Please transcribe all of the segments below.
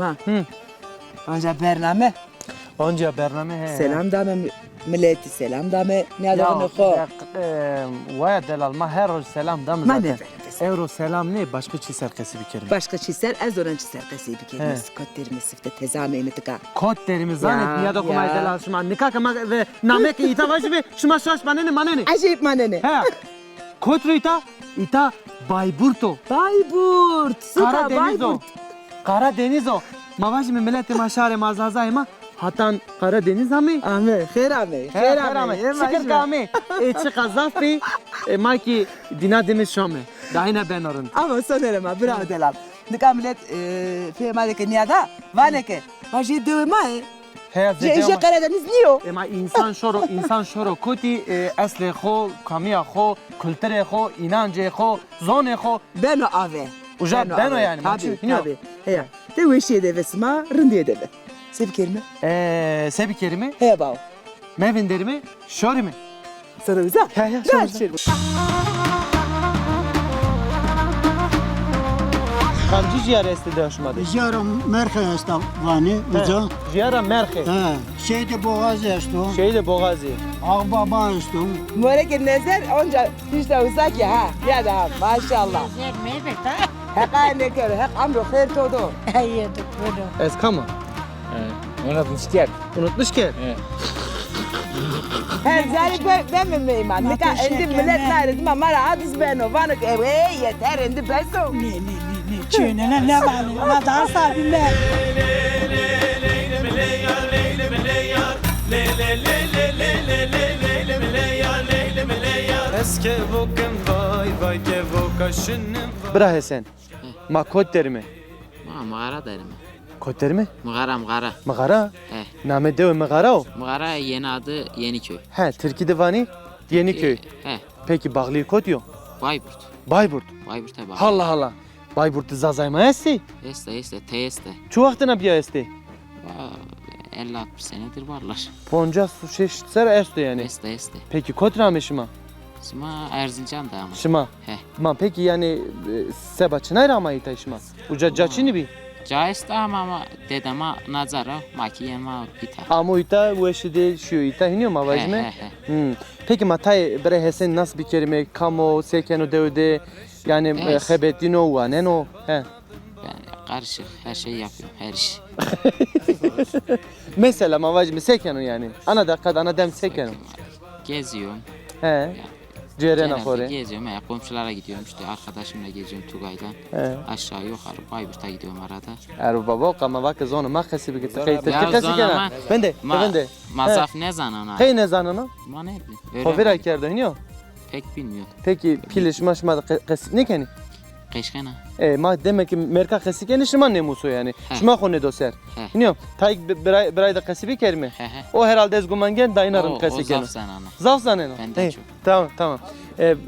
Sima. Hı. Önce bername. Onca bername he. Selam dame milleti selam dame. Ne adamını ko. Vaya delal ma her roz selam da mı Ma zaten? ne Euro selam ne? Başka çiğ serkesi bir kelime. Başka çizer az öğrenci serkesi bir kelimesi. Kodderimi sifte tezame imitika. Kod derimi zannet. Ya, Ya da kumay ya. delal şuma. Nikaka ma ve namek ita vaşı ve şuma şaş manene manene. Acayip manene. He. Kod ita ita Bayburto. Bayburt. Süper Karadeniz o. Bayburt. Karadeniz o. Mavaş mi milleti maşare mazazayma. Hatan Karadeniz ami. Ame, kherame, kherame. Şükür kami. Çıka zafi. Maki dinademiz şame. Daha yine ben orun. Ama sonerema bravo delal. Nika millet fehmadeki niyada. Vaneke. Vaje dövme. He Je Karadeniz niyo. Ema insan şoro kuti asle xo, kamiya xo, kültüre xo, inancı xo, zone xo. Beno ave. Uca beno yani. Tabii, tabii. Heya. De veşiye de vesma, rındiye de ve. Sev kelime. Sebi kerimi, Heya bao. mevin derimi, şori mi? Sana güzel. Ya ya Gel şori. şöyle. Kamcı ciyar estede hoşuma değil. Jara merhe است وانی اونجا Ciyara merhe. شهید بوغازی است Şeyde Boğazi. آقبابا است Möreke nezer onca hiç de uzak ya ha. Ya da maşallah. Hek aynı kere, hek amro khair todo. Eska mı? Unutmuş ki. Her zari ben mi meyman? Nika endi millet nare dima mara hadis beno. Vanok yeter endi beso. چینه نه معنی اما daha sabine Bıra Hesen. Ma kod derimi. Mağara derim. Kod derimi? Mağara. Mağara. He. Name dev mağara o. Mağara yeni adı Yeniköy. He, Türkiye Divani Yeniköy. He. Peki Bağlı kod yok. Bayburt. Bayburt. Bayburt'a bak. Allah Allah. Bayburt'u zazayma esti. Teste. Çu vaxtına bir esti. 50-60 senedir varlar. Ponca su şeşitser esti yani. Este. Peki kod rame şima. Sima Erzincan da ama. Şima. He. Ma peki yani seba çınay rama ita şima. Uca caçini bi. Caist ama dedeme nazara maki yenma bita. Amu ita bu eşi değil şu ita hiniyor mu avajme? He. Peki matay bre hesen nasıl bir kelime kamo sekeno devde yani Evet. hebetino va neno. He. Ben karışık her şeyi yapıyorum her iş. Mesela mavajme sekeno yani. Ana da kad ana dem sekeno. Geziyorum. He. Cerena Genelde kore. geziyorum. Komşulara gidiyorum işte arkadaşımla geziyorum Tugay'dan. He. Aşağı yukarı Bayburt'a gidiyorum arada. Er baba kama vak zona ma khasi bi Ya kete zona kana. ma- Ben de. Mazaf ne zanana? Hey ne zanana? Ma ne bileyim. Hovera kerdo hiniyor. Pek bilmiyorum. Peki piliş maşma khasi ne keni? Keşkena. Ma demek ki merka khasi keni şima ne muso yani. He. Şima khone doser. He. Hiniyor. Tay beray da khasi bi kerme. He. O herhalde ezguman gen dayınarım O khasi keni. zaf zanana. Zaf zanena. Benden çok. Tamam.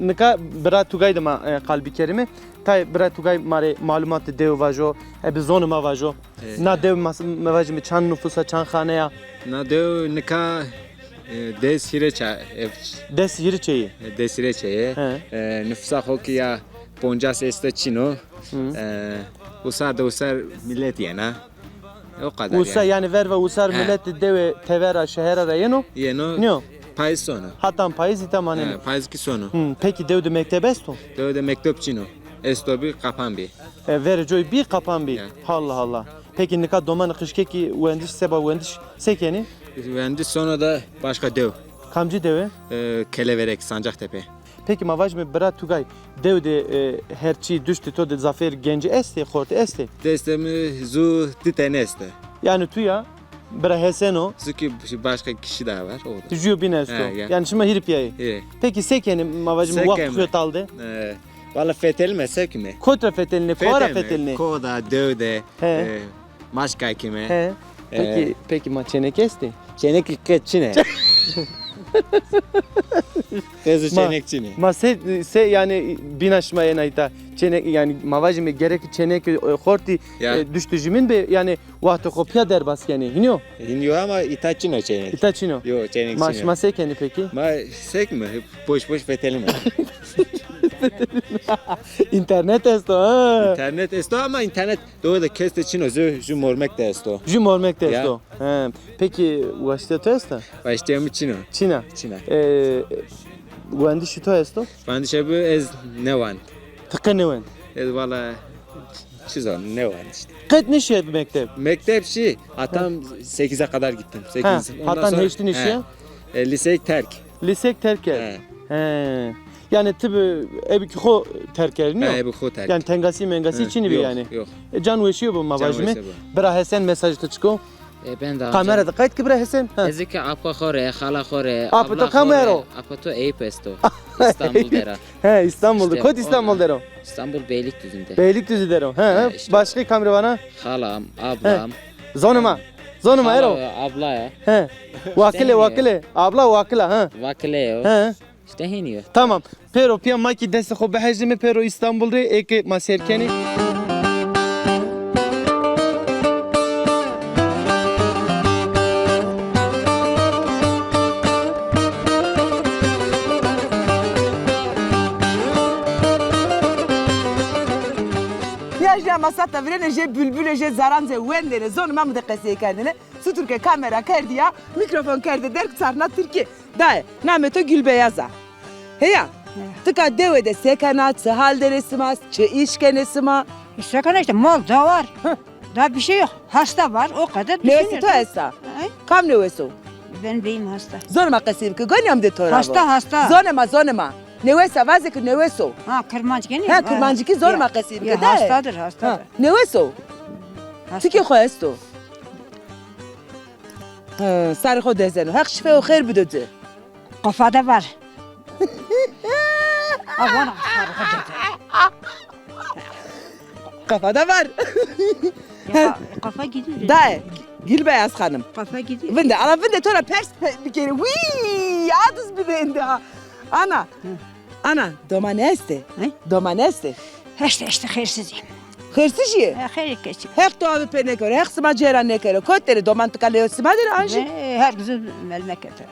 Nika bira tugay da kalbi kerime. Tay bira tugay mare malumat dev vajo. Bi zonu ma vajo. Na dev mavaji mi çan nüfusa çan khanaya. Nadeu nika desire Des yiri çeyi. desire nüfusa hokiya ponjas este çino usar millet yana o kadar Usa yani. yani ver ve usar He. millet deve tevera şehra yeno. Yeno Nio. payız sonu. Hatan payız itamane. Payız ki sonu. Peki devde mektebesto. Dövde mektep çino. Estobi kapan bir. Ver joy bir kapan bir. Evet. Allah. Peki nika doman kışkeki uendiş seba uendiş sekeni. Mühendis sonra da başka dev. Kamcı deve. Keleverek Sancaktepe. Peki mavaj mi bra tugay devde herçi düştü to de zafer genci este korte este. Destemi zu titeneste. Yani tu ya bra heseno Zuki başka kişi daha var o da. juyo binesto. He, ya. Yani şimdi hirip yayı. İyi. Peki sekeni mavaj mi Sekeni. vakt kuyutaldı. Valla fetelmesek mi? Kotra fetelini, fora fetelini. Koda, dövde, He. maşka kime? He. Peki ma çenek esti. Çenek keçine. Kızı çenekçi ne? Ma se yani binaşma enayta çenek yani mavajime gerek çenek horti Ya. düştü jimin be yani vahte kopya der bas yani iniyor. İniyor ama itaçino çenek. İtaçino. Yok çenekçi Maş ne? mase kendi peki. Ma sek mi? Boş boş fetelme. İnternet esto ha. İnternet esto ama internet doğru da keste çino ju mormek de esto. Jum olmak Ya. esto. He. Peki ulaştı to esto? Başlayalım çino. Çina. Çino. Wendi şu to esto? Ben de şey bu ez ne van. Tıkı ne wen? Ez valla çizon ne van işte. Kıt ne şey mektep? Mektep şey. Atam 8'e kadar gittim. 8. Ha, hatan heçtin işi ya? Liseyi terk. Lisek terk et. He. He. Yani tabi ebi ki ho terk ediniyor. He bu ko terk. Yani tengasi mengasi He, için bir yok, yani. Yok. Can ulaşıyor bu mavajime. ulaşıyor Bira Hesen mesajı çıkıyor. Ben de Kamerada kayıt ki bira Hesen. Ha. Ezike apa khore, khala khore, Apa to kamero. Apa to Eyüp esto. İstanbul dera. He İstanbul'da. İşte Kod İstanbul orada. derim. İstanbul Beylikdüzü'nde. Beylikdüzü derim. He. Ha, işte. Başka kamera bana. Halam, ablam. Zonuma. Zonuma Hala ero. ya, abla ya. He. Vakile İşte vakile. Abla vakile ha. Vakileo. He. İşte hiniyor. Tamam. Pero pia maki deste xo behejime pero İstanbul'da eke maserkeni. Ya je masata vrene je bülbül je zaranze wendene zon mam de qese kendine su Türkiye kamera kerdi ya mikrofon kerdi der sarna Türkiye da nameto Gülbeyaza heya tıka devede sekanat hal deresima işkenesima Sakın işte mal da var. Daha bir şey yok. Hasta var o kadar ne düşünüyor. to esa Ay, kam ne veso ben beyim hasta. zon ma qese ki gonyam de tora Hasta. zonema ne vesa vazek ne veso Ha kırmancı gene. ha kurmancı ki zor ma qese ki da Hastadır. ha ne veso Hasta. Tiki خواستو سر خود دزنو حق شفه و خیر بدوده Kafada var. Aman Kafada var. kafa gidiyor. Da Gül Beyaz hanım. Kafa gidiyor. Vinde ama vinde tora pers bir kere. Wii adız bir vinde. Ana domaneste. Ne? Domaneste. İşte hırsızım. Hırsız ye. Hayır geçim. Hek to abi pene kere, hek sıma ceyran ne kere. Kotleri domantıkalı sıma dere anji. Her gün memlekete.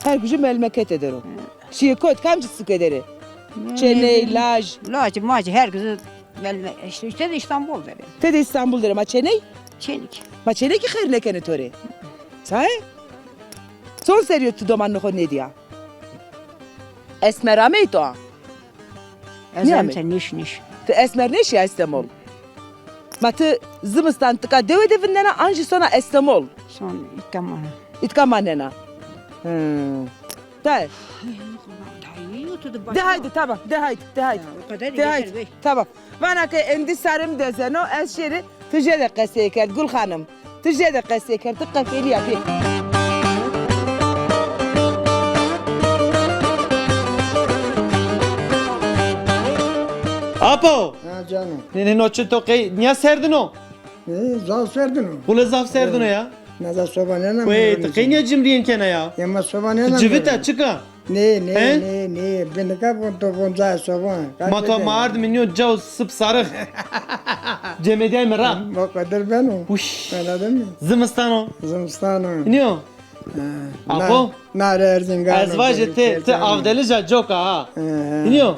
Her gücü melmeket eder o. Şiye kot kamcısı kederi. Çeney, laj. Lacı macı her gün memleket. İşte de İstanbul derim. Tede İstanbul dere ma çeney. Çelik. Ma çeney ki xeyr nekene tore. Sahi? Son seriyo tu doman noko ne diya? Esmer amey to. Ezem sen niş. Te esmer ne şey İstanbul? Ma te zımıstan tıka deve devindena anji sona İstanbul. Son tamam. İtka manena. De. De haydi tamam. De haydi. O kadar De haydi. yeter bey. Tamam. Bana ki endi sarım dezeno ez şeri tüce de qeseker Gül hanım. Tüce de qeseker tıkka feli yapı. Apo. Ha canım. Ne noche to kay niya serdin o? Zaf verdin o. Kule zaf serdin o ya. Ne da sobanena mı? Wait, kay niya cimriyen kena ya. Yama sobanena. Civita çıka. Ne. He? Ben kapı topunca soban. Mato maard minyo cav sıp sarık. Cemediyay mı ra? O kadar ben o. Uş. Anladın mı? Zımıstan o. Zımstanı. İniyor. Apo. Nare Erzincan. Ezvaje te avdelica joka ha. İniyor.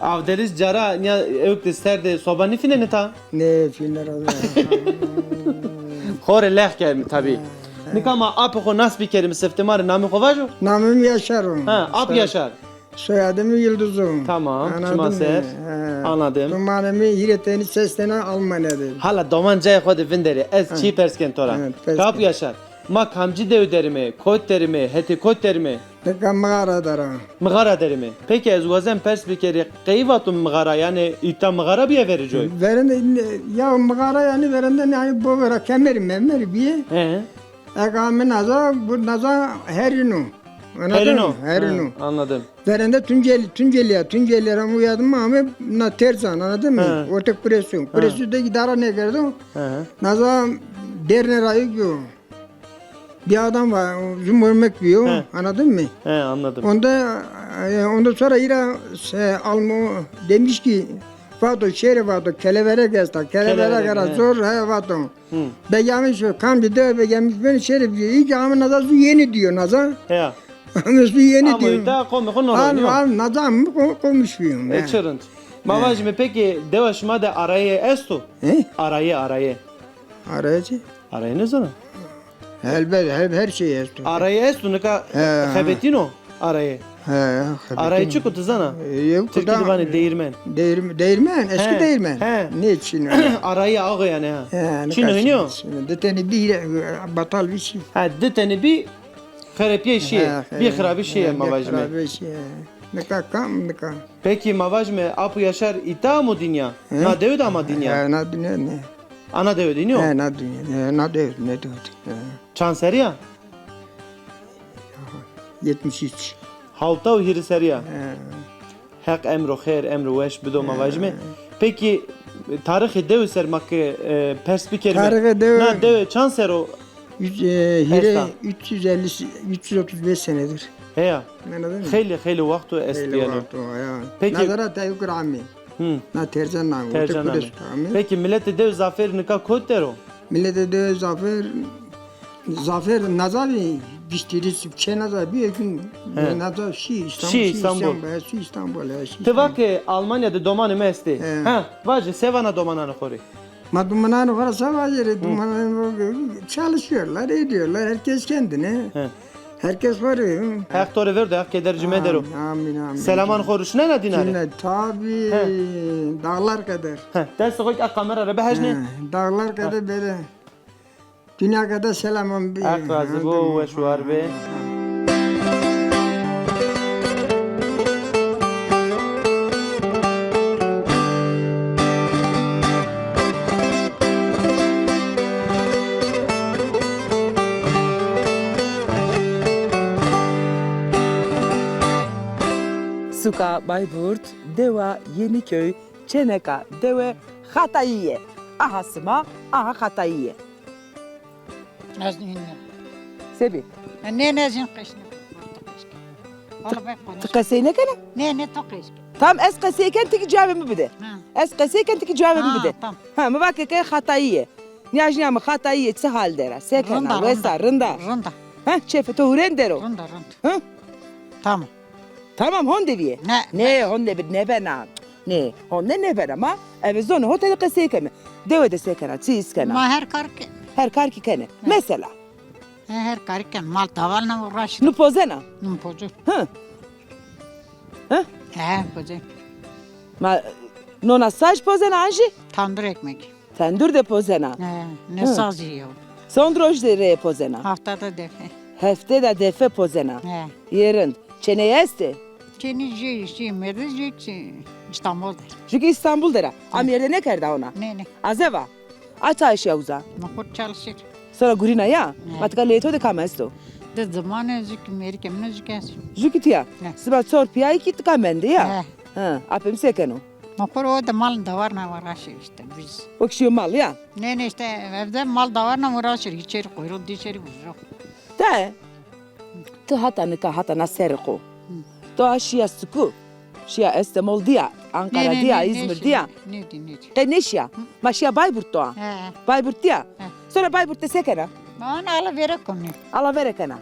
Avdeliz cara niya evkte serde soba nifine ne ta? Ne filmler oluyor. Khore leh kel tabi. Nikama apo ko nas bir kelime seftemar namı kovajo? Namım Yaşar o. Ha, ap yaşar. Soyadım Yıldız'ım. Tamam, Anladın Cuma mı? ser. He. Anladım. Numaramı hireteni seslenen Almanya'dır. Hala domancaya kode vinderi ez çi persken tora. Evet, persken. Kap yaşar. Ma kamcı dev derimi, kot derimi, heti kot derimi, Tıkka mağara dara. mıgara derimi. Peki ez vazen pers bir kere kıyvatun mıgara yani ita mıgara bir verici. Verende ya mağara yani verende yani bu vera kemeri memeri bir. He. Eka naza bu naza herinu. Herino. Herinu. Ha, anladım. Verende Tunceli uyadım ama na tersan anladın mı? He. Orta presyon. Presyon da idara ne geldi? He. Naza derne rayı diyor. Bir adam var, cumhurmek diyor, He. anladın mı? He anladım. Onda ondan sonra yine alma demiş ki vato şehre vato kelevere gezdi. Kelevere kadar zor vato. Begamış kam dedi begamış beni şehre diyor. İyi ki ama nazar su yeni diyor nazar. Ya. Ama su yeni Ama diyor. da komi kon oraya. Al nazar mı konuşuyorum. Excellent. Mavajme peki devaşma da arayı esto. Arayı. Arayıcı. Arayı ne zaman? Elbette her şey esto. Arayı esto ne ka xebetino arayı. Arayı çıkı tuzana. Türkiye divanı değirmen. Değirmen, eski He, değirmen. he. Ne için? Arayı ağı yani ha. Çin oynuyor. Deteni bir batal bir şey. Ha deteni bir xerapiye şey. Bir xerabi şey mavajme. Bir şey. Ne kam ne kam. Peki mavajme apu yaşar ita mı dünya? Na devde ama dünya. Na dünya ne? Ana devde iniyor. Na dünya. Na dev ne dev. Çanseriya. 73. Havta u hiriseriya. Hak emro khair emro veş bido mavajme. Peki tarihi dev ser makke perspikerme. Tarihi dev- Na dev çansero Hire 335 senedir. heya. Anladın mı? Khayli vaktu estiyano. Peki- Peki. Nazara tayukur ammi. Na tercan nam. Tercaname. Peki millete dev zafer nika kodero. Millete de zafer nazari diştiriz şey nazar bir gün nazar İstanbul. İstanbul. Tıvake Almanya'da domanı mesti. He. Ha, vacı sevana domananı khori. Madumananı varsa var yeri çalışıyorlar, ediyorlar herkes kendine. He. Herkes var. Hak tore verdi hak kedercime dero. Amin. Selaman khoruş ne dinare? Dinle tabi dağlar kadar. Ha, ders koy kamera re behajne. Dağlar kadar böyle. Dünya kadar selamım. Hak razı bu ve şuar be. Suka, Bayburt, Deva, Yeniköy, Çeneka, Deve, Hatayye. Aha Sıma, aha Hatayye. Nazlı Sebi. ne zin kışını. Valla ben konuş. Tıkaseyne kana? Ne tokış. Tam es kaseyken tiki cevabımı bide. Es kaseyken tiki cevabımı bide. Tamam. Ha, mı bak ki Hatayye. Niyajni ama Hatayye tse haldera. Sekena, vesa, rında. Rında. Ha, çefe tohuren dero. Rında. Ha? Tamam. Tamam honde diye. Ne honde bir ne bena. Ne honde ne bena ama evet zonu hotel kaseyken mi? Deve de sekena, tsi iskena. Ma her karke. Her karki kene. Mesela. Her karke mal davalna uğraş. Nu pozena. Pocu. Ha. Pocu. Ma nona saj pozena anji? Tandır ekmek. Tendur de pozena. Ne saz yiyor. Sondroj de re pozena. Haftada defe. Hefte de defe pozena. Yerin. Çeneye esti. Çeni merde İstanbul'da. Çünkü İstanbul dera. Amir'de ne kerda ona? Ne. Azeva. Ata işe uza. Nokut çalışır. Sonra gurina ya. Matka leto de kamesto. De zamanı zük Amerika'mın zükesi. Jukitiya. Ne. Sıba sorpiya iki tıkamende ya. He. Ha. Apem sekeno. Nokut o da mal davarla uğraşır işte biz. Okşuyor mal ya. Ne işte evde mal davarla uğraşır. İçeri koyuldu içeri vurur. De. Tı hata nika hata na serko. To aşiya suku. Şia İstanbul diya. Ankara diya. İzmir diya. Ne. Neşya. Maşya Bayburt doğa. Bayburt diya. Sonra Bayburt'ta sekena. Bana ala vere konu. Ala verekena.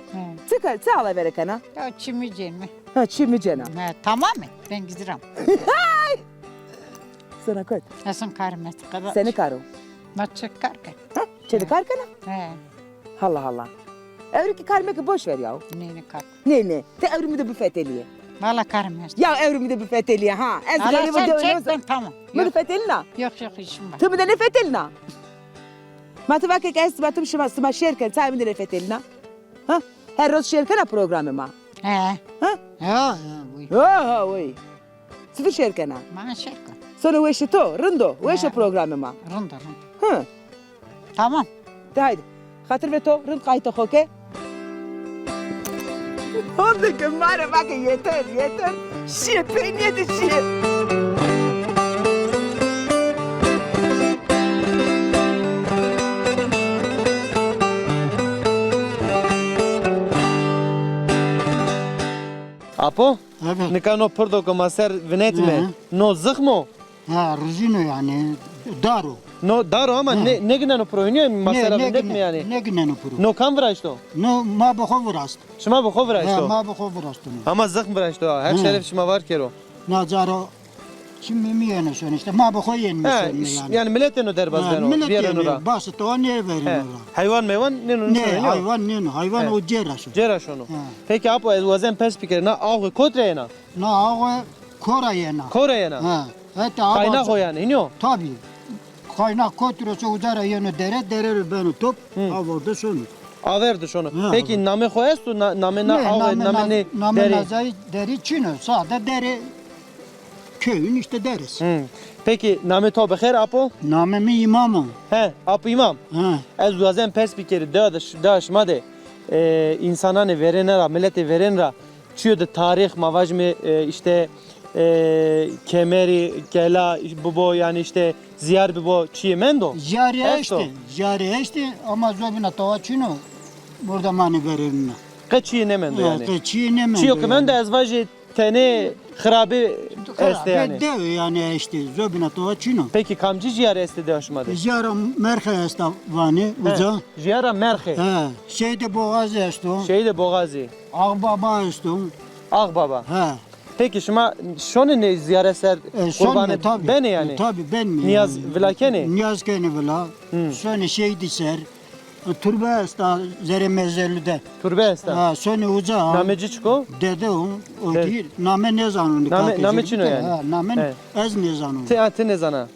Tıka tı ala verekena. Ya çimicen mi? Ha çimicena. Tamam mı? Ben gidiyorum. Sana koy. Nasıl karmet kadar. Seni karo. Maçık karka. Ha? Çedi karkana. He. Allah Allah. Evriki karmeki boş ver ya. Ne kark. Ne? Te evrimi de büfeteliye. Valla karmet. Ya evrimi de büfeteliye ha. Ez Ala galiba sen de çek öyle. ben tamam. Mı Yok büfetelina? yok işim var. Tımı da ne fetelina? Matı vakit es batım sıma şerken sahibi de ne fetelina? Ha? Her roz şerkena programı ma. He. Ha? Ya bu. Ha oy. Sıfır şerkena. Bana şerka. Sonra veşi to, rındo, veşi programı ma. Rında. Ha? Tamam. De haydi. Hatır ve to, rınd kayto hoke. Oldu ki mare bakın yeter. Şiye peyniyeti şiye. Apo? Evet. Nika no pırdo ko maser vinetme. Hı. No zıkmo. Ha, ruzino yani. Daro. No daro ama ne güne no proynuyor masera vinetme yani. Ne güne puru. No kam vraşto. No, ma bako vrast. Şuma bu kho Ha, vraşto. ma bako vrast. Ama zıkm vraşto. Her Hı. şeref şuma var kero. Nazaro. Şimdi mi yani son işte ma bako yenmiş Ha, yani. yani milletin o derbaz deno. Millet Diğer nura. yani. Basit o ne verin He. ora. Hayvan meyvan ne no Ne söylüyor. hayvan ne hayvan He. o ceraşo. Ceraş onu. Ha. Peki apo ez vazen pes pikir na ağı kotreyena. Na ağa kora yena. Koreyena. Ha. Hatta Kaynak o yani iniyor. Tabii. Kaynak koturuyorsa uzara yanı dere beni top. Havada sonu. Averdi şunu. Ha, Peki name koyestu name na ağı name ne Name deri. nazayı deri çino. Sade deri köyün işte deriz. Hı. Peki name to bekher apo? Name mi imamım. He apo imam. Ha. Ez vazen pes pikir daşma de insanane verenera millete verenera çiyo de tarih mavajmi işte kemeri gela bu yani işte ziyar bu çiğmendo. Jariye Esto. işte. Jariye işte ama zobina tova çino. Burada mani verilme. Kaçı nemendo yani. Çiğne mi? Çiyo kemendo ez vaje tene hrabi este yani. Dev yani işte zobina tova çino. Peki kamcı ziyar este daşma de. Jara merhe esta vani uza. Ziyara merhe. Ha. Şeyde boğaz esto. Şeyde boğazi. Ağbaba esto. Ağbaba. Ha. Peki şuma şonu ne ziyaret ser kurbanı tabii. beni yani. Tabii ben mi? Niyaz yani? vilakeni. Niyaz keni vila. Sonra şey diser. Türbe esta zere mezellide. Türbe esta. Ha, sonra uza. Nameci çiko. Dede o De- değil. Name ne zanonu? Name çino yani. Ha, name Evet. ez ne zanonu? Te ne zana. Ha.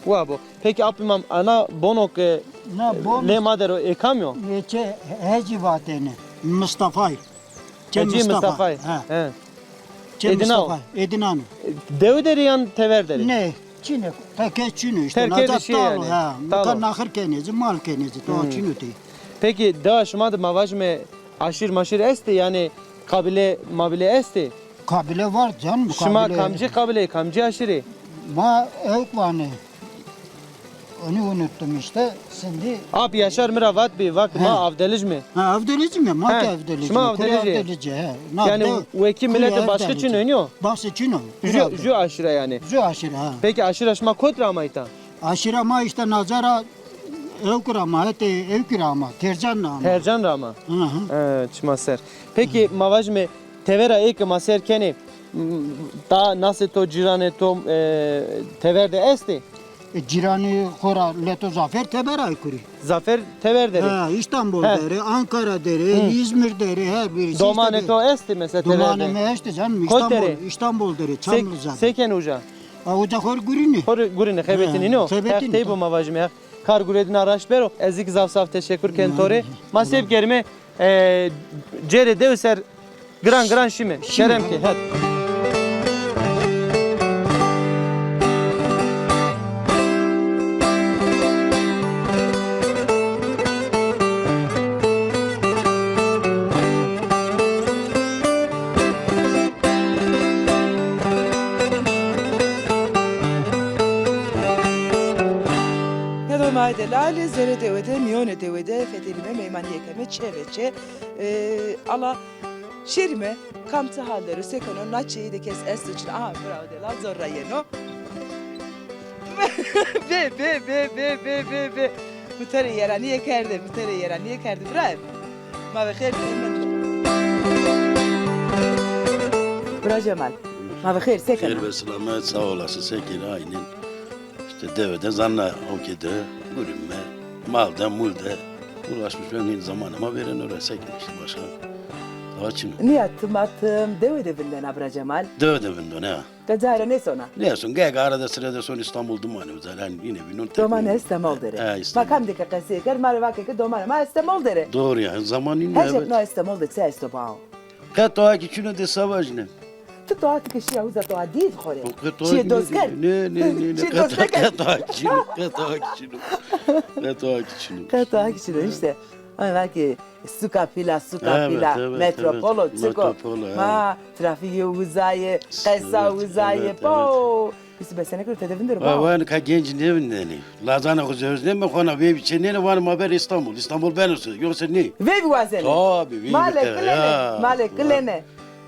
Wabo. Peki apimam ana bonok Na bon. le madero ekamyo. Çe heci vatene. Mustafa'y. Çe Eci Mustafa'y. Ha. He. Çe Edina o. Mustafa. Edinan. Devderi yan teverderi. Ne? Çine. Terkes çino işte. Terkes Nazat şey talo, yani. Ha. Talo. Mutan ahır kenezi, mal kenezi. To çino te. Peki da şuma da mavajme aşir maşir este yani kabile mabile este. Kabile var canım. Şuma kamcı aşiri. Ma evk vane. Onu unuttum işte. Şimdi Ap yaşar miravat bir vak ma avdelic mi? ha avdelici mi? Ma He, avdelici. şuma Kuru avdelici. avdelici. He. Yani veki millete başka çin oynuyor. Başka çino. Ju aşire yani. Ju aşırı ha. Peki aşır aşma kotra mayta. Aşırı ama işte nazara evkirama, evkirama, tercanla ama. Tercan rama. Hı hı. Evet, çmaser. Peki mavajme tevera ek maser keni da nasıl to cirane to teverde esti. Cirani Hora Leto Zafer Teberay kuri. Zafer tever deri. Ha, İstanbul He. deri, Ankara deri, İzmir deri, her birisi. Domane işte to esti mesela Domane teverde. me işte canım Koy İstanbul, deri. İstanbul deri, Çamlıza. Seken uca. Avuca hor gurini. Hor gurine xebetini no. xebetini, Tey bu mavajme. Kar guredin araş bero. Ezik zavsav teşekkür kentori. Masif germe cere devser gran şime. Şerem ki. Hadi. Haydi lale zere devede miyone devede fetelime meymaniye keme çeveçe ala şerime kamtı halleri sekono naçeyi de kes es için aha bravo de la zorra yeno be mutere yera niye kerde bravo ma be khair bravo Cemal ma be khair sekono Hayır ve selamet sağ olasın sekin aynen. İşte devede zanna okede, gülümme, malda, mulda uğraşmış benim zamanıma veren oraya sekin işte başka. Daha için. niye attım devede binden abra Cemal Devede ben ne ha? Gazara ne sona Ne olsun gel arada sırada son İstanbul dumanı zaten yine bir not. Domane İstanbul dere. İstanbul. Makam dika kaseker marvake ke domane ma İstanbul dere. Doğru ya zaman yine Hecep evet. no İstanbul de se İstanbul. Kato ki şunu de savajne. Tu to ak ke şia uza to adid khore. Kato Şi dosken. ne. Şi dosken. Kato ki şunu. Kato ak şi işte. Ay belki suka pila evet, metropolo evet. çıko. Metropolo, Ma trafiği uzaye, kaysa uzaye evet, po. Biz besene kır tedevindir ba. Van ka genç ne ne? Lazana kızıyoruz ne mi kona bir şey ne var mı haber İstanbul? İstanbul ben olsun. Yoksa ne? Ve bir vazene. Tabii. Malek klene.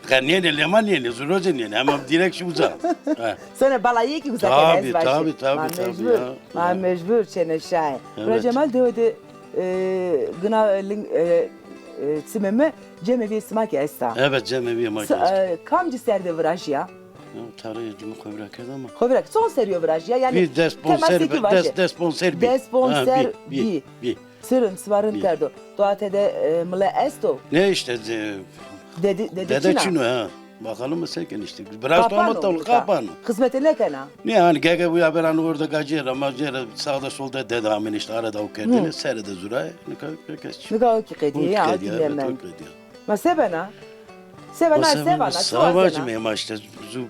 Karniyene, lemaniyene, zuroziyene ama direkt şu uzak. Ha. Sonra balayı ki güzel Tabii, ez başı. tabii, tabii, Ma tabii mecbur. ya. Ma Ya. mecbur çene şahin. Evet. Bura Cemal de gına simeme cemevi smak esta. Evet cemevi makinesi. Kamcı serde viraj ya. Tarih cümle kıvrak ama. Kovrak son seriyor viraj ya. Yani Bir desponser bir. Desponser Ha, bir. bir. Sırın sıvarın Bir. terdo. Doatede mle esto. Ne işte Dede dede çina. çino ha. Bakalım mı sen işte. Biraz da ama tol kapan. Kısmeti ne kana? Ne yani gege bu ya ben orada gacıra macera sağda solda dedemin işte arada o kendini seride zuray. Ne kadar kes. Ne kadar ki kediye ya dinlemem. Ma sebena. Sebena sebena. Savacı mı işte zu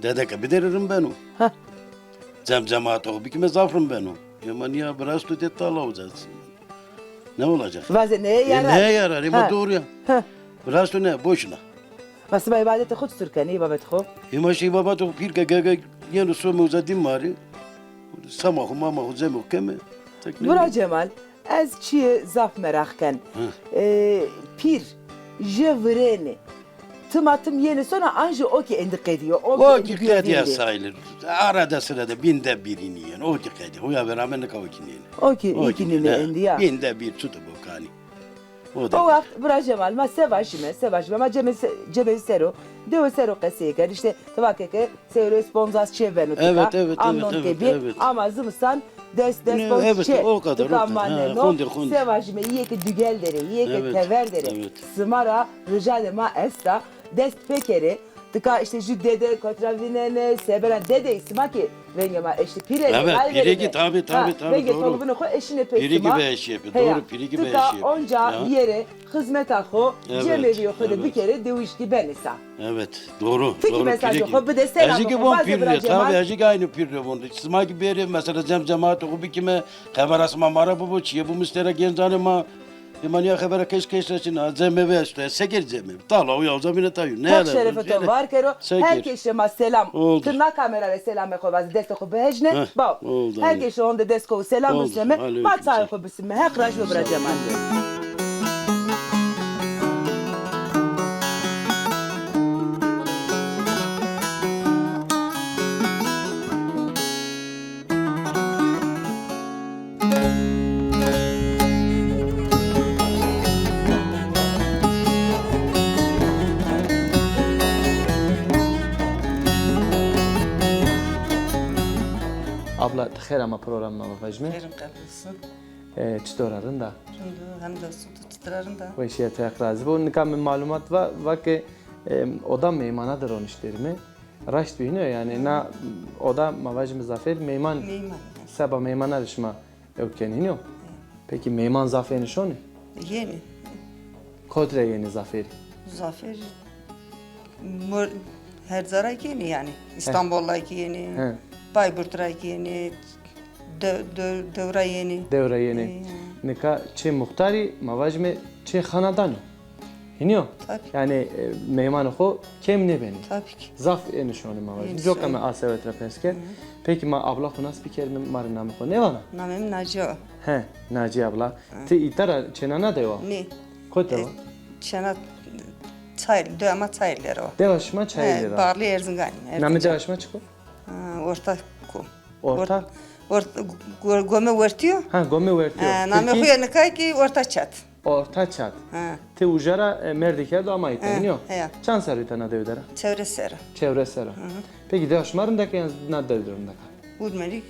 dedeke bideririm ben o. Hah. Cemaat o bir kime zafrım ben o. Yaman ya biraz da detaylı olacağız. Ne olacak? Vaze neye yarar? Neye yarar? Ama Ha. doğru ya. Ha. Biraz da ne? Boşuna. Masıba ibadete khud Türkani babet khu. Ama şey baba da bir gege yeni somu uzadım mari. Samahu mamahu zemu keme. Bura Cemal, ez çiye zaf merakken. Pir, jevreni. Tımatım yeni sonra anji o ki endik ediyor. O dikkat ya sayılır. Arada sırada binde birini yani. O dikkat ya. O ya beraber ne kavakini yani. O ki ikini ne endi ya. Binde bir tutu bu kani. O O da. vakt bura Cemal, ma sevaşime. Ma cebe sero. Deo sero kaseyker. İşte tabakeke sero sponzas çevenu tika. Evet, evet, Amnon evet, tebi. evet. Ama zımsan despons Evet, çe. o kadar, Tika o kadar. mannen Ha, o. hundir. Sevaşime iye ki dügel dere, iye ki Evet, tever dere. evet. Smara rica de ma esta. Dest pekeri. Tıka işte şu dede kontravinene seberen dede isma ki rengema işte pire Evet, piregi tabi renge doğru. tolubunu ko eşine pesima Piri gibi eşi yapıyor. Doğru piri gibi eşi tıka yapıyor. onca Ya. yere hizmet ako Evet, cemevi ko evet. bir kere devişki benisa Evet, doğru. Peki doğru, mesaj piri yok, bir de selam Ecik yok, bon bazı pirre, bırak Cemal. tabi ecik aynı pirre bon. Sma gibi beri mesela cemaat o bir kime haberas ma mara bu çiye bu müşteri genzane ma Imania habera keş için cemeve işte seker cemeve. Tala o ya zamine tayu. Ne Çok şerefeto var kero Seker. herkese ma selam Oldu. tırnak kamera ve selam ko bazı destek ko behjne Heh, ba oldu, herkese onda desko selam Oldu, üstüme aleyküm ma selam. ko bisme hak raj ve bırakacağım. Abla xeyr ama programına bakacağım. Yerim kapısı. Çitor arında. Şimdi hem de su tutarında. Ve şey tekrar. Bu nikam malumat var ki oda meymanadır on işlerimi. Raşt biniyor yani na oda mavacım zafer meyman. Meyman. Seba meymana rışma yok keniniyor. Peki meyman zaferini şonu? Yeni. Kodre yeni zaferi. Zafer. Her zaray yeni yani. İstanbul'da yeni. He. Bayburt'ta yeni. Devra yeni. Devre yeni. Nika çe muhtari mavacım çe hanadanı. Hiniyor. Tabii. Yani meyman o kem ne beni. Tabii ki. Zaf eni şonu mavacım. Yeni Yok şonu. ama asevet rapesker. Peki ma abla hunas bir kelime marina mı ne var? Namem Nacio. He, Naci abla. Te itara çenana deva. Ne? Kote va. Çana çayl, dövme çayları o. Devaşma çaylı. Bağlı Erzincan. Nami devaşma çıkı? Orta ku. Orta. Gome ortiyor. Ha, gomi vertiyor. Name Peki, huya nekay ki orta çat. orta çat. Ha. Te ujara merdiker do ama iteniyor. he. Çan sarıtana devdara. Çevre sera. Çevre sera. Peki devaşmarındaki yalnız na devdirindaka. Udmelik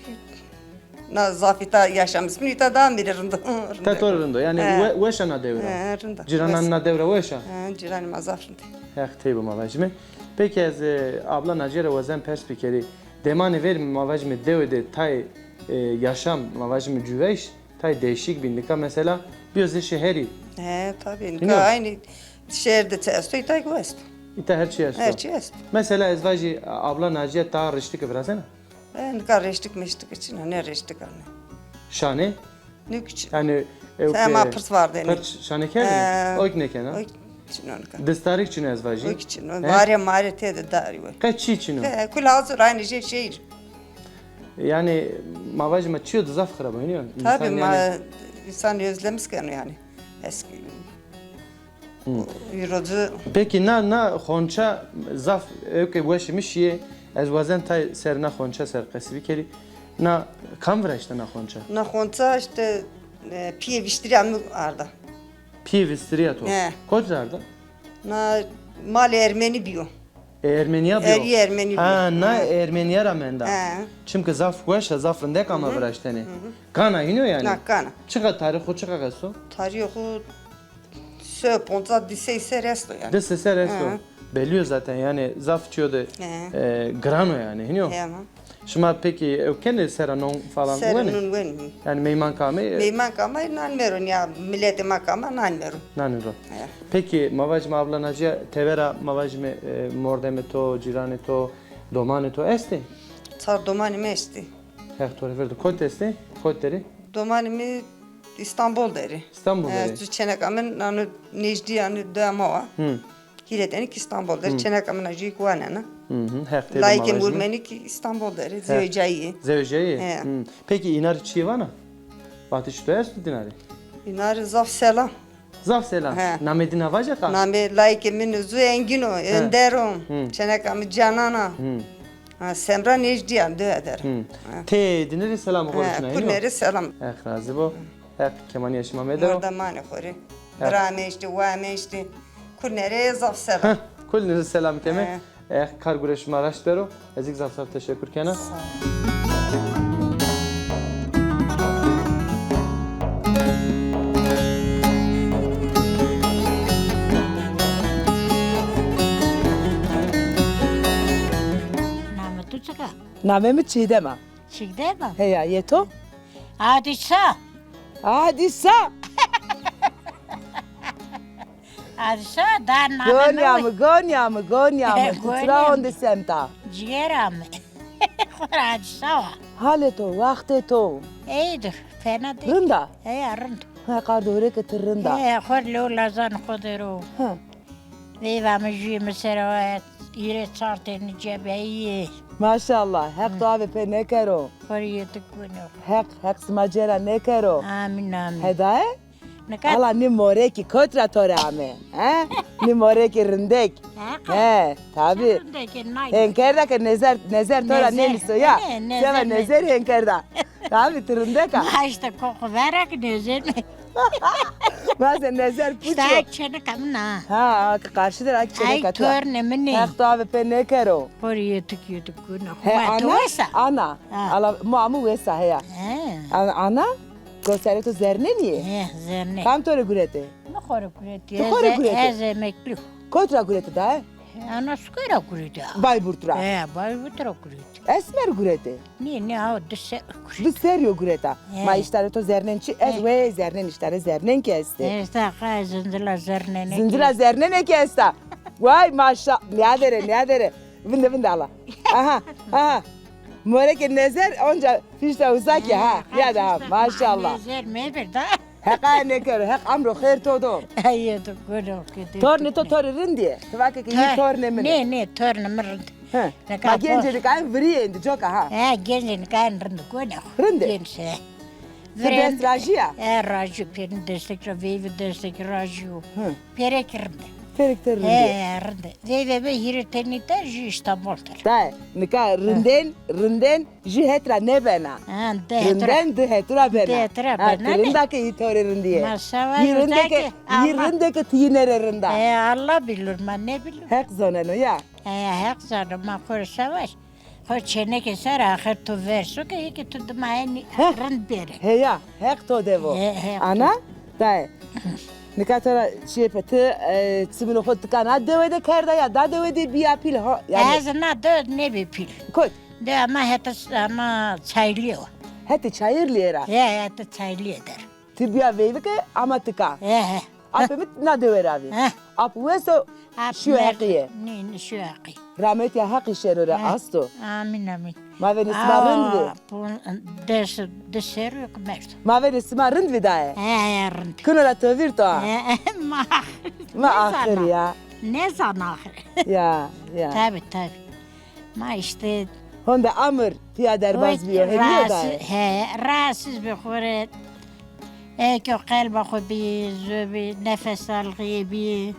na zafita yaşamış mı ta da biririnde. Tatorundu yani veşana devra. Rında. Ciranan na devra veşa. Ciran mazafrında. Hak teybu mavajme. Peki az abla Nacera vazen perspekeri demanı ver mavajme devde tay yaşam mavajme cüveş tay değişik binlika mesela bir şehri He tabii. Bilmiyorum. Aynı şehirde testo itay gwest. ita her şey Her yasto. şey est. Mesela ezvacı abla Naciye ta rıştık öbrasena. Ben karıştık meştik için ne reştik anne. Şane Ne küçük. yani Sen ma pırt vardı yani. pırt şane kendi. Oyk ne kena. Oy için onu. Destarik için ezvacı. Oy için. Var ya mare te dari var. Kaç için o? Kul hazır aynı şey şehir. Yani mavajma çiyordu zaf kıraba oynuyor. Tabii ma insan özlemişken yani. Eski Eurocu Peki na xonça zaf öke weşmiş ye ez wazen tay ser na xonça ser qesibi keli na kam vraşta na xonça na konta işte piye viştiriyamı arda. pi vistriya to He. kodlarda Na mal Ermeni biyo. Ermeniya Eri Ermeni ha biyo. na Ermeniya ramenda He. çünkü zaf weşa zafrında kama vraştani kana iniyor yani Na kana. çıka tarih o çıka gaso Tarihi sö ponta diseyse resto yani. de sese resto He. belliyor zaten yani zaf çiyordu grano yani iniyor Hemen. Şuma peki ökene seranon falan wene Serunun wen. yani meyman kame Meyman kama nan meron ya millete makama nan meron. naniro He. Peki mavajma ablanacı tevera mavajme mordeme to cirane to domane to este Tar domanimi esti. hektore verdi kod este kodleri Domanimi İstanbul deri. İstanbul deri. Çenekamın anı Necdi yani dama. Hiretenik İstanbul deri. Çenekamın acı kuanana. Hektore Layıkım mavajme vurmenik İstanbul deri. Ziyocayı. zevceyi He. Peki inar çivana Vatiş to est dinari İnar zaf selam. Zaf selam He. namedin havaja ka Name layıkımın üzü engino. Önderon. Çenekamın canana. Semra Necdi yani dö eder. te dinari selam konuşuna Kuneri selam. Ek razı bu ek keman yaşıma medero Orada mani kori. Drame işte, vame işte. Kuneri zaf selam. Kulünüzü selam keme ek kargureş maraş dero ezik zaf zaf teşekkür kena Name tu çıka. Namemi Çiğdem'e. Çıkdı mı? He ya yeto. Hadi sağ. Hadi sa. Hadi sağ. Daha name Gonyamı, gonyamı, gonyamı. Gonyamı. Tıtra onde semta. Ciğeram. Hadi sağ. Haleto, vakteto. İyidir. Fena değil. Rında. Yarın. Ha kardore ke tırında. Khor lo lazan khodero. Ha. Viva mji mesera ire çarteni cebeyi. Maşallah. Hek dua ve pe ne kero. Khor yetkunu. Hek smacera ne kero. Amin amin. Hedaye? Ne kadar? Allah ni moreki kotra torame. He? Ni moreki rindek. He, tabi. Henkerda ke nezer tora Nezer, ne miso ya. nezer, Seva nezer. nezer henkerda. Tabi tırındeka. Ha işte koku verak nezer mi? Bazen nezer puço. İşte çene kamna. Ha, karşıdır ak çene Ay katı. tör ne mini. Hek dua ve pe ne kero. Khor yetkunu. He Ma ana, tuesa. ana. Ha. Ala muamu vesa he ya. He. Ana, göstere to zerne niye? He zerne. Kam tore gurete. Ne khor kureti. Ne khor kureti? Ez emekli. Kotra gurete da he? Ana skora kureti. Bayburtra. He bay butra kureti. Esmer gurete. Ne o dese kureti. Bu serio gureta. He. Ma iştare to zernençi ez ve zernen iştare zernen kesti. Esta ka zindila zerne ne. Zindira zernen ne kesta. Vay maşa. Ne adere. Vinde ala. Aha. Moreke nezer onca fişta uzak ya ha. Ya da maşallah. Nezer mi bir da? Heka ne kero. Hek amro khair todo. Ayıdı kudu kudu. Torne to torrin diye. Tıvake ki iyi torne mi? Ne torne mırdı. He. Ne Ma kadar gencelik ay vriye indi joka ha. He gençin kan rındı kudu. Rındı? Gençe. Zebes rajia. Raju perin destek vivi destek raju. Hı. Perek rındı. Ferik rindi. Rındı. Vivi be hiriteni de ju İstanbul'dur. Da, nika rinden jihetra nebena. Ha de. Rinden de hetra bena. De hetra bena ne? Rinda ke itore rindiye. Masava Yirindeke yirindeke tinere rinda. Allah bilir ben ne bilirim. Hek zoneno ya. Hek zanım akor savaş. Ho çene keser ahir tu verso ke iki tu dmayni rand bere. He ya, hek to devo. Hek. Ana, da. Nika tora şepeti tsimino khot kana devede karda ya da devede biya pil ha. Az na dö ne bir pil. Kot. De ama ama çaylıyor. Heti çayır lira. Heta çaylıyor der. Tibiya veyveke amatika. He. Apemit na deveravi. He. Ap weso şu akiye. Ne şu aki. Rahmet ya hak işerore asto. Amin amin. Ma ven isma rindvi. Deser yok mert. Ma ven isma rindvi dae. Rand. Kuno la to virto. Ma. Ma ahir ya. Ne zan ahir. Ya ya. Tabi. Ma işte Honda amr fiya derbaz biyo. Hediye dae. He, rahatsız bir kore. Ki kalba xo bir zöbi nefes algıyı bir.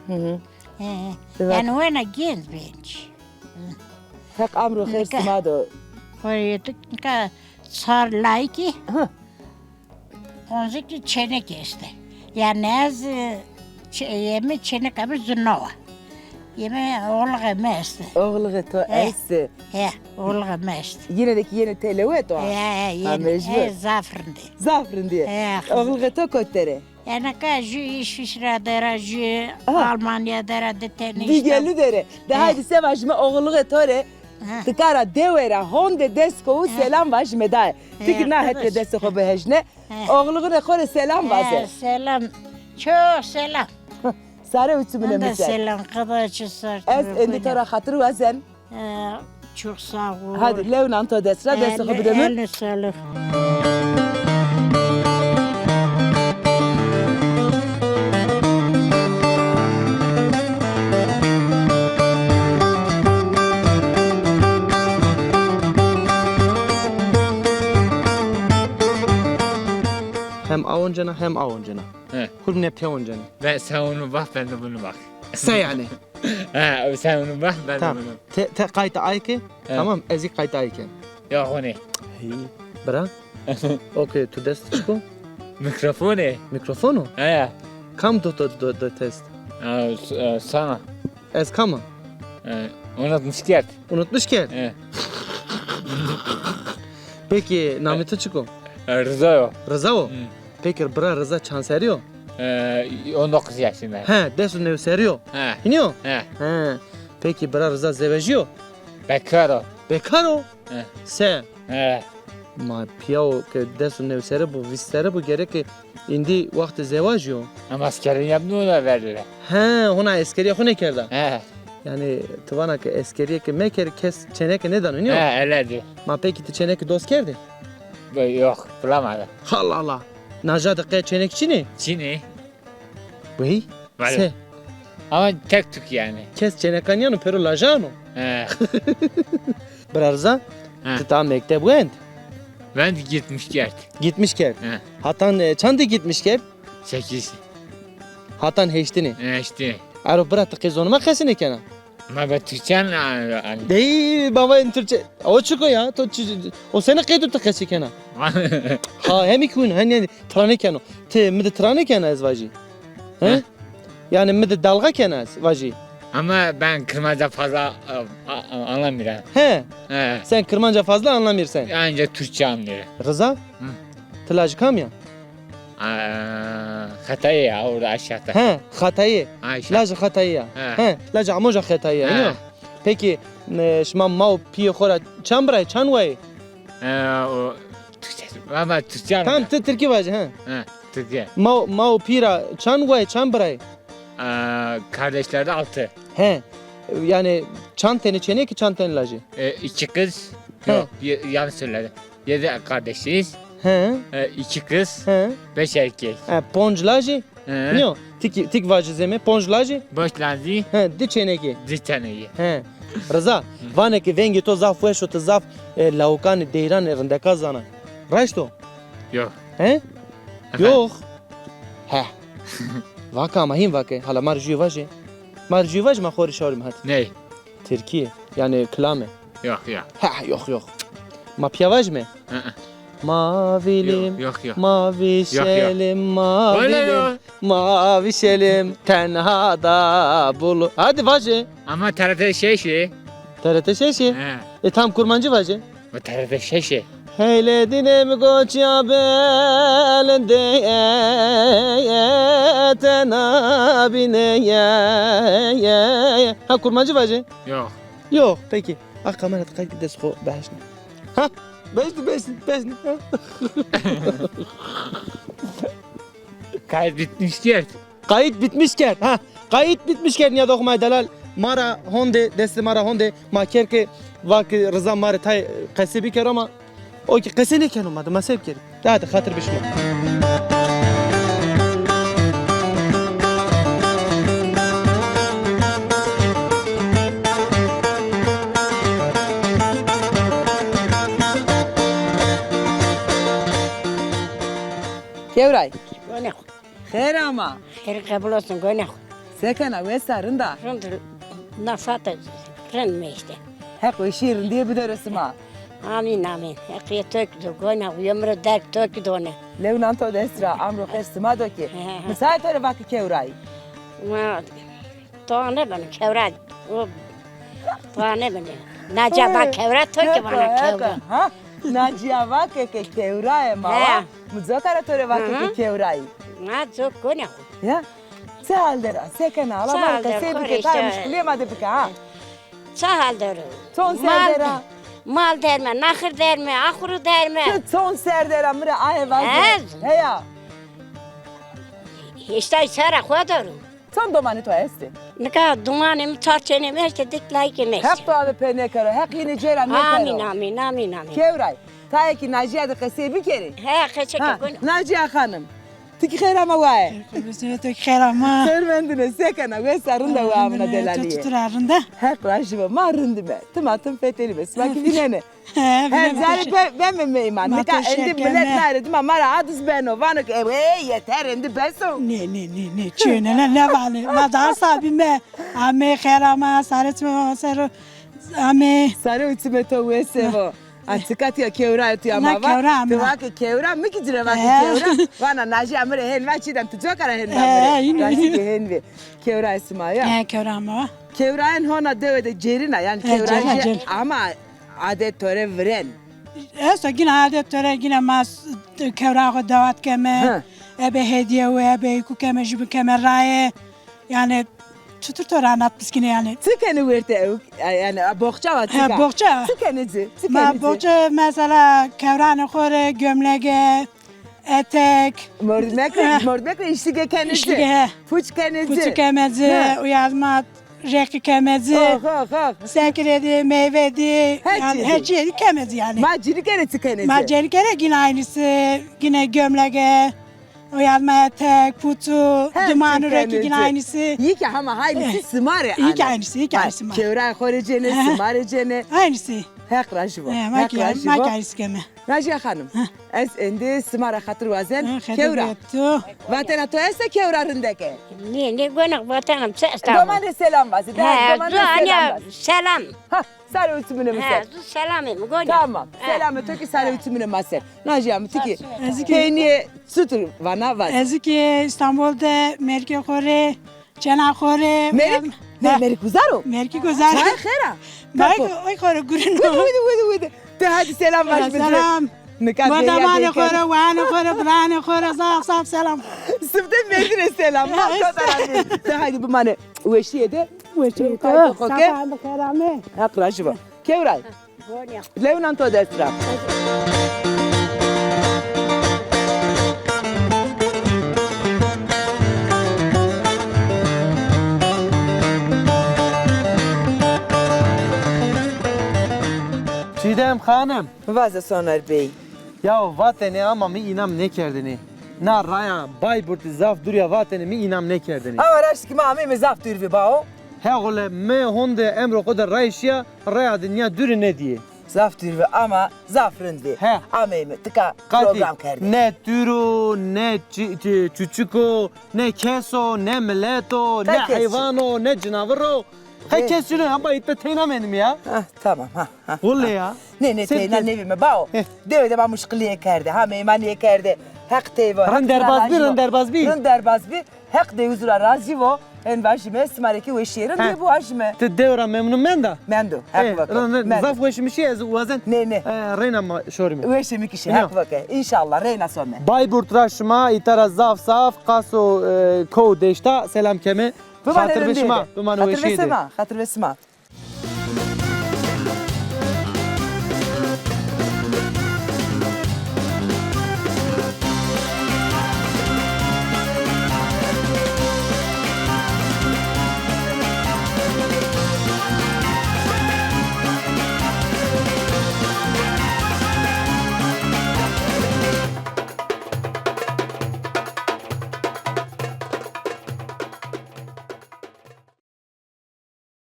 Evet. Yani o ne genç benç. Hak amro khair simado. Koyutuk ka sar layki. Hı. Konzik çene kesti. Yani az yeme çene kabı zunova. Yeme olga mest. Oğlu to es. He, olga mest. Yine de ki yine televet o. Ya, mecbur. zafrında. Zafrın diye. He, Oğlu to kotere. yani ka ju İsviçre dera ju Aha. Almanya dera de teniste. Digelu dere. De haydi se vajme oğlu tore. Tıkara devera honde desko selam vajme da. Fikir na hette desko behejne. Oğlu ne kore selam vaze. Selam. Çok selam. Sare uçumune Ben de misal. selam kadaçı sar. Ez endi tora hatır vazen. Çok sağ ol. Hadi levnan to desra desko bedemir. Eline sağlık. Hem avuncana hem avuncana. He. Kul ne pevuncana. Sen onu bak ben de bunu bak. Sen yani. Ha, sen onu bak ben de Tamam. bunu. Te kayta ayke. Tamam ezik kayta ayke. Yok o ne? Bra. Okey tu dest çıko. Mikrofon ne? Mikrofonu. He. Kam do test. Sana. Ez kama. Unutmuş gel. Unutmuş ki. He. Peki nameti çıko. Rıza yok. Rıza o. Hı. Peki bra Rıza çan seriyor. 19 yaşında. He desu ne seriyor. He. İniyor. He. He. Peki bra Rıza zevejiyor. Bekar o. Bekar o. He. Se. He. Ma piyao ke desu ne seri bu vissere bu gerek ki indi vakti zevajiyo. Ama askerin yaptığını ona verdiler. He ona eskeriye hune kerda. He. Yani tıvana ki eskeriye ki meker kes çeneke neden He iniyor. öyleydi. Ma peki ti çeneke dost kerdi. Yok bulamadı. Allah Allah. Najadı ke çenek çini. Çin'i. Vay. Var. Se. Ama tek tük yani. Kes çenekanyano pero lajano. He. Brarza. He. Ti ta mektep went. Ben de gitmiş geldi. Gitmiş ker. He. Hatan çandi gitmiş ker. 8. Hatan heştini. İşte. Aro bıraktı kız onuma kesini kena. Ama ben Türkçen hani. Değil baba en Türkçe. O çıkıyor ya. O sene kaydı tıkası kena. Ha hem iki oyun hani trane kena. Te mide trane kena ez vaji. He? Yani mide dalga kena ez vaji. Ama ben kırmaca fazla anlamıyorum. He. He. Sen kırmanca fazla anlamıyorsun. Ancak Türkçe anlıyorum. Rıza? Tılacı kam ya? Hatayı ya orada aşağıda. He. Hatayı. Aşağı. Lacı hatayı ya. He. He. Lacı amoja hatayı ya. He. iniyor. Peki şma mau piyo khora çambray çanway. O Türkçe. Ama Türkçe Tam anlıyorum. te Türkiye vaji he. He. Türkçe. Mau pira çanway çambray. Kardeşler de 6. He. Yani çanteni çene ki çanteni lacı. 2 kız. He. Yok yanlış söyledim. 7 kardeşiz. He. 2 kız. He. 5 erkek. He. Ponj lacı. He. Niyo. Tik vaji zeme ponj lacı. Boş lanzi. He. Di çene ki. Zitaneyi. He. Rıza. Vane ki vengi to zaf weşo to zaf laukan deyran rında kazana. Raşto. Yok. He? Yok. He. Vaka ama him vaka. Hala marjü vaji. Marjü vaji ma khori şarim hat. Ne? Türkiye. Yani klame. Yok yok. Ha yok yok. Ma piyavaj mı? Hı hı. Mavilim. Yok yok. Mavi şelim, Öyle mavilim, yok. mavi şelim, tenhada bulu. Hadi vacı. Ama TRT şey. TRT şey. He. Tam kurmancı vacı. Bu TRT şey. Heyledine mi koça belinde tenabine ye. Ha kurmancı vacı. Yok. Yok peki. Ah kamera tıkay gides ho beşni. Ha beşni. Ha. Kayıt bitmiştir. Kayıt bitmişken, ha, kayıt bitmişken ya dokumay dalal mara honde desti mara honde ma kerke vak rıza mara tay kasibi ker ama o ki kasene ken olmadı ma sevk ker. Hadi hatır bişme. Kevray. Xeyr ama. Her kabul olsun gönül. Sekena ve sarında. Rund nafat rend işte. Hep o şiirin diye bir dersim ha. Amin amin. Hakiye tökdü gönül. Yumru derk tökdü onu. Levnan to destra amro kestima do ki. Misal tore vakı kevray. Ma tane bana kevrat. O tane bana. Nacaba kevrat tökdü bana kevrat. Ha? Naciya vakı ke kevray ma. He. Muzakara tore vakı ke kevray. Ma çok gönül. Ya. Sehaldera. Sekena ala Sehal baraka der, sebi kore ke işte. tay müşkiliye ma de pika ha. Sahal der. Son serdera. Mal derme, nahır derme, ahuru derme. Son serdera mire ay vazge. Ez. He ya. İşte sara koyarım. Son domani to esti. Ne kadar dumanım, tarçınım, her şey diklay ki neyse. Hep doğalı pene karo. Hep yine ceyran ne karo. Amin, amin, amin, amin. Kevray. Tay ki Naciya da kasebi kere. He, kaçak Ha, gün. Naciya hanım. Tiki khayr ama wae. Bismillah khair ama. Khayr mendine sekana ve sarında wa amna delaliye. Tuturarında. Hep rajiba marındı be. Tımatım feteli be. Smaki dinene. Her zari ben me iman. Ne ka endi millet nare dima mara adız beno. Vano ki yeter endi beso. Ne çöne ne vale. Ma da sabime. Ame khair ama saretme sero. Ame Sarı ütüme to ve sevo. Antikati ya kevra tu ya Na mava. kevra ama. Tu vaki kevra mi ki jire vaki kevra. Vana Naciya mire hen vaçidan tu jokara hen yine. damre. Rasi hen ve. Kevra isma ya. he khair ama. Kevraen hona devede cerina yani Cerina, kevraen cerina. ama adet töre vren. Esa yine adet töre yine mas kevra davet keme. Ebe hediye ve ebe ku keme jibu keme raye. Yani tutur töre anlat biz yine yani. Tükeni verte yani bohça var tıka. He bohça. Tükenici. Ma bohça mesela kevranı kore gömlege etek. Mordmekle işlige kenici. İşlige. Fuç kenici. Kutu kemezi, uyazma rekli kemezi. Oh. Sekiredi, meyvedi, Her yani şeyi. her şeyi kemezi yani. Maciri kene tükenici. Maceri kere yine aynısı, yine gömlege, uyazma etek, putu, Her dumanı şey rekli yine kemezi. aynısı. İyi ki ama haylisi smare. İyi ki aynısı, iyi ki aynısı. Kevra khorecene, smarecene. Aynısı. Hek rajibo. Makyajı keme. Naciya hanım. Es endi smara hatır vazen. Kevra. Kevra. Vatena to ese kevra rindeke. Ne gönül vatanım sestam. Domane selam vasi. He, Domane selam anya vasi. selam. Ha, sarı ütümüne mi He, sen? selamım gönül. Tamam. He. Selamı töki sarı ütümüne maser. Naciya mı tiki? Eziki. Peyniye sutur vana vasi. Eziki İstanbul'da merke kore, cana kore. Merik? Ne merik uzaro? Merke güzel. Hay khera. Merke oy kore gurun. Vidi. De hadi selam var. Selam. Nikat Badamane kore, vane kore, brane kore, saf selam. Sıfte merdine selam. Mal kadar abi. De hadi bu mane. Ueşiye de. Ueşiye. Safa kerame. Hak rajibo. Kevray. Gönül. Levnan to destra. Çiğdem hanım. Vaza Soner Bey. Ya vatene ama mi inam ne kerdini. Na raya Bayburt'u zaf duruya vatene mi inam ne kerdini. Ama raşt ki mami me zaf dürvi bao. He gole me honde emro kadar rayşya raya dünya dürü ne diye. Zaf dürvi ama zaf rindvi. He. Amemi tıka Kati program kerdi. ne türü, ne çuçuko, ne keso, ne milleto, ne Herkes. hayvano, ne canavaro. Herkes şunu ama itte teynamenim ya. Ha tamam ha. Vallahi ya. Ne Sen teyna kes. nevi me bao. Heh. Deve de ba muşkiliye kerdi. Ha meymaniye kerdi. Hak teyvo. Rınderbaz bir. Rınderbaz bir. Hak de uzura razivo. En başime smareki ve şiirin Ha. diye bu aşime. Te devra memnun ben da. Mendo. Hak vakı. Zaf veşmişi ez uazen. Ne. Reyna ma şorimi. Ve şimi kişi hak vakı. İnşallah reyna sonme. Bayburt raşma itara zaf saf kaso ko deşta selam keme. Hatır veşma. Dumanı veşiydi. Hatır vesma.